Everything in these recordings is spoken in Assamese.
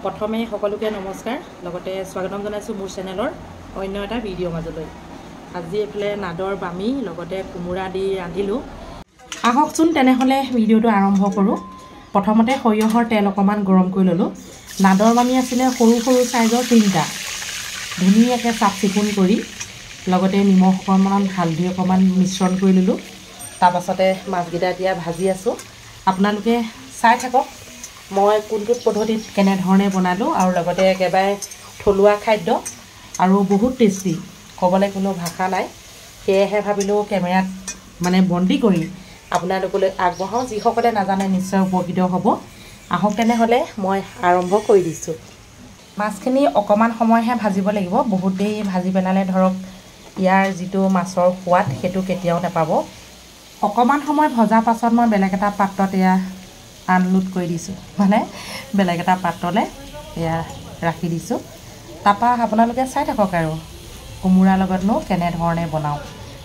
প্ৰথমে সকলোকে নমস্কাৰ লগতে স্বাগতম জনাইছো মোৰ চেনেলৰ অন্য এটা ভিডিঅ' মাজলৈ আজি এফালে নাদৰ বামি লগতে কুমুৰা দি ৰান্ধিলো আহকচোন তেনেহলে ভিডিঅ'টো আৰম্ভ কৰো প্ৰথমতে সৰিয়হৰ তেল অকমান গৰম কৰি ললো নাদৰ বামি আছিল সৰু সৰু সাইজৰ তিনটা ধুনীয়াকৈ চাফ চিকুণ কৰি লগতে নিমখ অকমান হালধি অকমান মিশ্ৰণ কৰি ললো তাৰ পাছতে মাছগিটা দিয়া ভাজি আছো আপোনালোকে চাই থাকক মই কোনটো পদ্ধতিত কেনে ধৰণে বনালো আৰু লগতে একেবাৰে থলুৱা খাদ্য আৰু বহুত টেষ্টি কবলে কোনো ভাষা নাই সেয়েহে ভাবিলো কেমেৰাত মানে বন্দী কৰি আপোনালোকলৈ আগবঢ়াও যিসকলে নাজানে নিশ্চয় উপকৃত হ'ব আহক তেনেহলে মই আৰম্ভ কৰি দিছো মাছখিনি অকমান সময়হে ভাজিব লাগিব বহুত দেৰি ভাজি পেলালে ধৰক ইয়াৰ যিটো মাছৰ সোৱাদ হেতু কেতিয়াও নাপাব অকমান সময় ভজা পাছত মই বেলেগ এটা পাত্ৰত ইয়া আনলোড কৰি দিছো মানে বেলেগ এটা পাত্ৰলে ইয়া ৰাখি দিছো তাপা আপোনালোকে চাই থাকক আৰু কুমুৰা লগতনো কেনে ধৰণে বনাও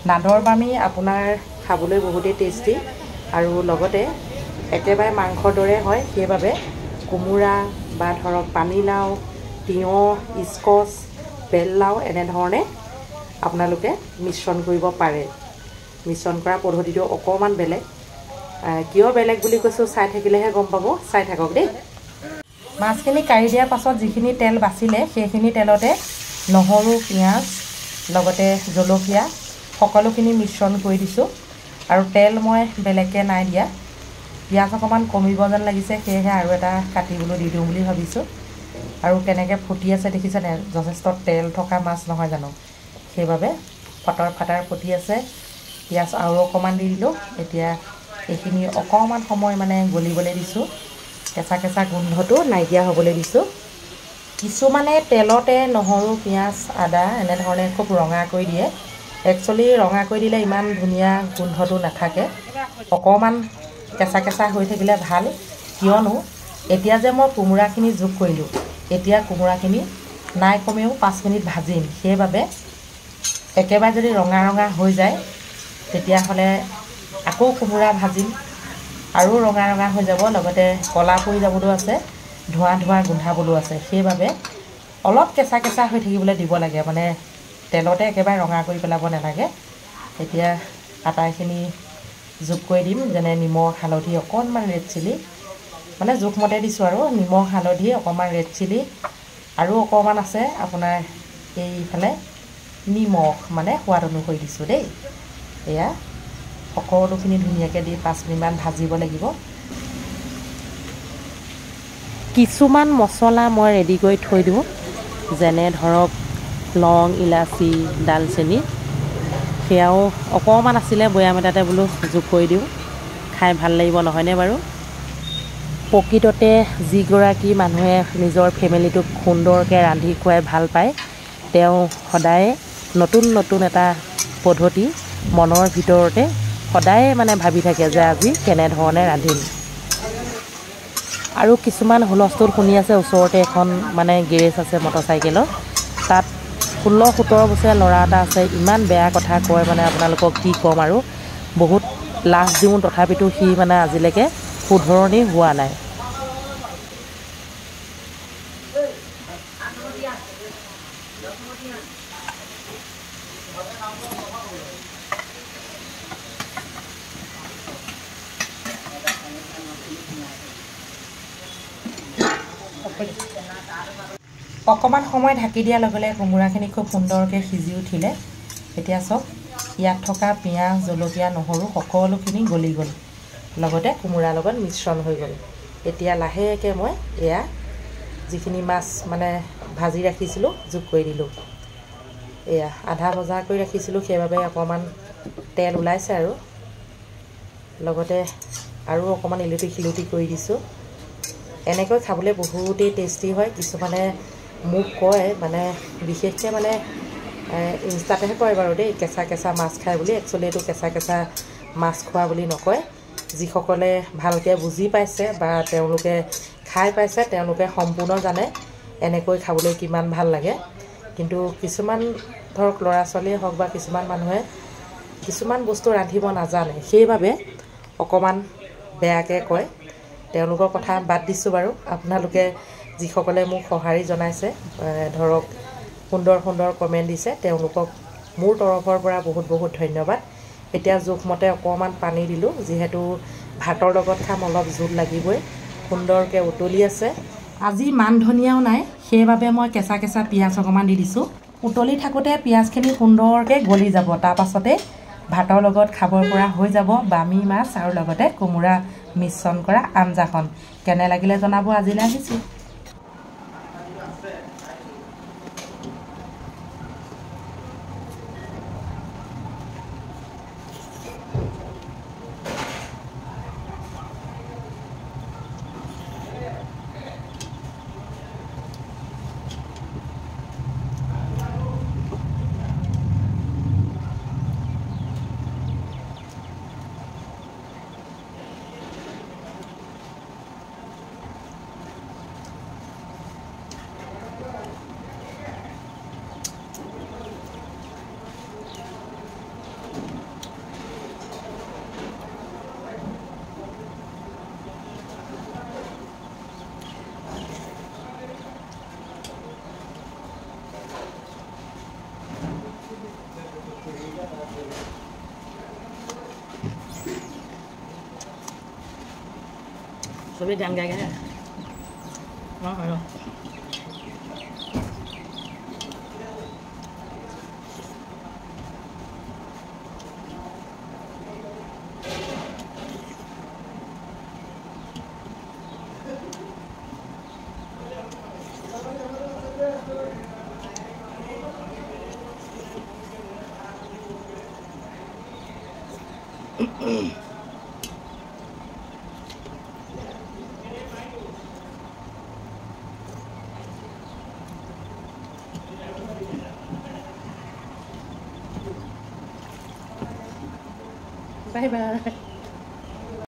নাদৰ বামি আপোনাৰ খাবলৈ বহুতেই টেষ্টি আৰু লগতে একেবাৰে মাংসৰ দৰে হয় সেইবাবে কুমুৰা বা ধৰক পানীলাও তিয়হ স্কচ বেললাও এনে ধৰণে আপোনালোকে মিশ্ৰণ কৰিব পাৰে মিশ্ৰণ কৰা পদ্ধতিটো অকমান বেলেগ কিয় বেলেগ বুলি কৈছো চাই থাকিলেহে গম পাব চাই থাকক দেই মাছখিনি কাৰি দিয়াৰ পাছত যিখিনি তেল বাচিলে সেইখিনি তেলতে নহৰু পিয়াজ লগতে জলকীয়া সকলোখিনি মিশ্ৰণ কৰি দিছো আৰু তেল মই বেলেগকে নাই দিয়া পিয়াজ অকমান কমিব যেন লাগিছে সেয়েহে আৰু এটা কাটিবলৈ দি দিওঁ বুলি ভাবিছো আৰু কেনেকৈ ফুটি আছে দেখিছেনে যথেষ্ট তেল থকা মাছ নহয় জানো সেইবাবে ফটৰ ফাটাৰ ফুটি আছে পিয়াজ আৰু অকমান দি দিলো এতিয়া এইখিনি অকমান সময় মানে গলিবলৈ দিছো কেঁচা কেঁচা গোন্ধটো নাইকিয়া হ'বলৈ দিছো কিছুমানে তেলতে নহৰু পিয়াজ আদা এনে ধৰণে খুব ৰঙা কৰি দিয়ে একচুয়ালি ৰঙা কৰি দিলে ইমান ধুনীয়া গোন্ধটো নাথাকে অকমান কেঁচা কেঁচা হৈ থাকিলে ভাল কিয়নো এতিয়া যে মই কুমুৰাখিনি যোগ কৰিলো এতিয়া কুমুৰাখিনি নাই কমেও 5 মিনিট ভাজিম সেইবাবে একেবাৰে যদি ৰঙা ৰঙা হৈ যায় তেতিয়া হলে আকৌ কুমুৰা ভাজিম আৰু ৰঙা ৰঙা হৈ যাব লগতে কলা পৰি যাবলো আছে ধোৱা ধোৱা গোন্ধাবলো আছে সেইবাবে অলপ কেঁচা কেঁচা হৈ থাকিবলৈ দিব লাগে মানে তেলতে একেবাৰে ৰঙা কৰি পেলাব নালাগে এতিয়া আটাইখিনি যোগ কৰি দিম যেনে নিমখ হালধি অকণমান ৰেড চিলি মানে জোখমতে দিছো আৰু নিমখ হালধি অকণমান ৰেড চিলি আৰু অকণমান আছে আপোনাৰ এইফালে নিমখ মানে সোৱাদ অনুসৰি দিছো দেই এয়া সকলোখিনি ধুনীয়াকৈ দি 5 মিনিটমান ভাজিব লাগিব কিছুমান মছলা মই ৰেডি কৰি থৈ দিওঁ যেনে ধৰক লং ইলাচি ডালচেনি সেয়াও অকণমান আছিলে বৈয়াম এটাতে বোলো যোগ কৰি দিওঁ খাই ভাল লাগিব নহয়নে বাৰু প্ৰকৃততে যিগৰাকী মানুহে নিজৰ ফেমিলিটোক সুন্দৰকৈ ৰান্ধি খুৱাই ভাল পায় তেওঁ সদায় নতুন নতুন এটা পদ্ধতি মনৰ ভিতৰতে সদায় মানে ভাবি থাকে যে আজি কেনে ধৰণে ৰান্ধিম আৰু কিছুমান হুলস্থুল শুনি আছে ওচৰতে এখন মানে গেৰেজ আছে মটৰচাইকেলৰ তাত 16-17 বছৰীয়া ল'ৰা এটা আছে ইমান বেয়া কথা কয় মানে আপোনালোকক কি ক'ম আৰু বহুত লাজ দিওঁ তথাপিতো সি মানে আজিলৈকে শুধৰণি হোৱা নাই অকমান সময় ঢাকি দিয়াৰ লগে লগে কুমুৰাখিনি খুব সুন্দৰকৈ সিজি উঠিলে এতিয়া সব ইয়াত থকা পিয়াজ জলকীয়া নহৰু সকলোখিনি গলি গল লগতে কুমুৰাৰ লগত মিশ্ৰণ হৈ গল এতিয়া লাহেকৈ মই এয়া যিখিনি মাছ মানে ভাজি ৰাখিছিলো যোগ কৰি দিলো এয়া আধা ভজা কৰি ৰাখিছিলো সেইবাবে অকমান তেল ওলাইছে আৰু লগতে আৰু অকমান ইলুটি খিলুটি কৰি দিছো এনেকৈ খাবলৈ বহুতেই টেষ্টি হয় কিছুমানে মোক কয় মানে বিশেষকৈ মানে ইনষ্টাতেহে কয় বাৰু দেই কেঁচা কেঁচা মাছ খায় বুলি একচুৱেলি এইটো কেঁচা কেঁচা মাছ খোৱা বুলি নকয় যিসকলে ভালকৈ বুজি পাইছে বা তেওঁলোকে খাই পাইছে তেওঁলোকে সম্পূৰ্ণ জানে এনেকৈ খাবলৈ কিমান ভাল লাগে কিন্তু কিছুমান ধৰক ল'ৰা ছোৱালীয়ে হওক বা কিছুমান মানুহে কিছুমান বস্তু ৰান্ধিব নাজানে সেইবাবে অকমান বেয়াকৈ কয় তেওঁলোকৰ কথা বাদ দিছো বাৰু আপোনালোকে যিসকলে মোক সঁহাৰি জনাইছে ধৰক সুন্দৰ সুন্দৰ কমেণ্ট দিছে তেওঁলোকক মোৰ তৰফৰ পৰা বহুত বহুত ধন্যবাদ। এতিয়া জোখমতে অকণমান পানী দিলোঁ, যিহেতু ভাতৰ লগত খাম অলপ জোল লাগিবই। সুন্দৰকৈ উতলি আছে। আজি মান ধনিয়াও নাই, সেইবাবে মই কেঁচা কেঁচা পিঁয়াজ অকণমান দি দিছোঁ। উতলি থাকোঁতে পিঁয়াজখিনি সুন্দৰকৈ গলি যাব, তাৰপাছতে ভাতৰ লগত খাব পৰা হৈ যাব বামি মাছ আৰু লগতে কোমোৰা মিশ্ৰণ কৰা আঞ্জাখন। কেনে লাগিলে জনাব। আজিলৈ আহিছোঁ। সবেই গান গাই গাই হয় Bye bye.